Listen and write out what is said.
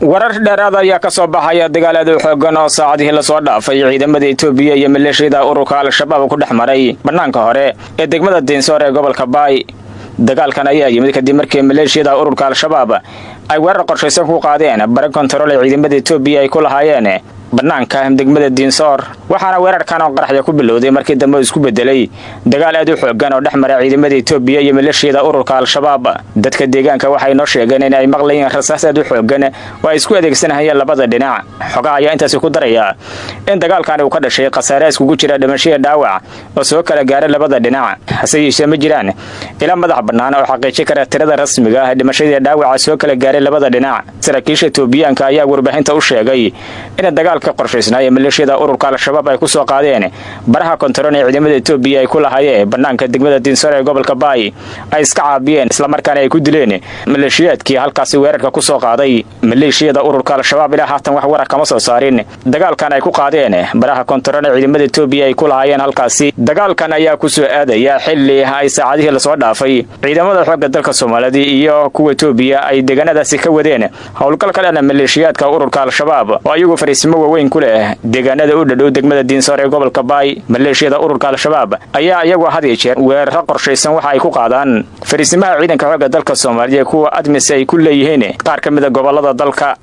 warar dheeraad ayaa ka soo baxaya dagaalada xooggan oo saacadihii la soo dhaafay ciidamada Itoobiya iyo maleeshiyada ururka Al-Shabaab ku dhexmaray banaanka hore ee degmada Dinsor ee gobolka Bay. dagaalkan ayaa yimid kadib markii maleeshiyada ururka Al-Shabaab ay weerar qorshaysan ku qaadeen bar kontarool ee ciidamada Itoobiya ay ku lahaayeen banaanka degmada Dinsor, waxaana weerarkan oo qaraxyo ku bilowday markii dambe isku bedelay dagaal aad u xooggan oo dhexmaray ciidamada Itoobiya iyo maleeshiyada ururka Al-Shabaab. dadka deegaanka waxay noo sheegeen in ay maqlayeen rasaas aad u xooggan oo ay isku adeegsanayeen labada dhinac. xogaha ayaa intaas ku daraya in dagaalkan uu ka dhashay khasaare isku jira dhimasho iyo dhaawac oo soo kala gaaray labada dhinac, hase yeeshee ma jiraan ila madax bannaan oo xaqiijin kara tirada rasmiga ah dhimashada iyo dhaawaca soo kala gaaray labada dhinac. saraakiisha Itoobiyaanka ayaa warbaahinta u sheegay in dagaalka qorshaysnaa maleeshiyada ururka Al-Shabaab ay ku soo qaadeen baraha kontarool ee ciidamada Itoobiya ay ku lahaayeen banaanka degmada Dinsor ee gobolka Bay ay iska caabiyeen isla markaana ay ku dileen maleeshiyadkii halkaasi weerarka ku soo qaaday. maleeshiyada ururka Al-Shabaab ilaa haatan wax warar kama soo saarin dagaalkan ay ku qaadeen baraha kontarool ee ciidamada Itoobiya ay ku lahaayeen halkaasi. dagaalkan ayaa ku soo aadaya xilli ay saacadihii la soo dhaafay ciidamada xoogga dalka Soomaaliya iyo kuwa Itoobiya ay deegaanadaasi ka wadeen howlgal ka dhan maleeshiyadka ururka Al-Shabaab oo ayagu fariisimo weyn ku leh deegaanada u dhow degmada Dinsor ee gobolka Bay. maleeshiyada ururka Al-Shabaab ayaa ayagu had iyo jeer weerar qorshaysan waxa ay ku qaadaan fariisimaha ciidanka xoogga dalka Soomaaliya kuwa admis ay ku leeyihiin qaar ka mid ah gobolada dalka.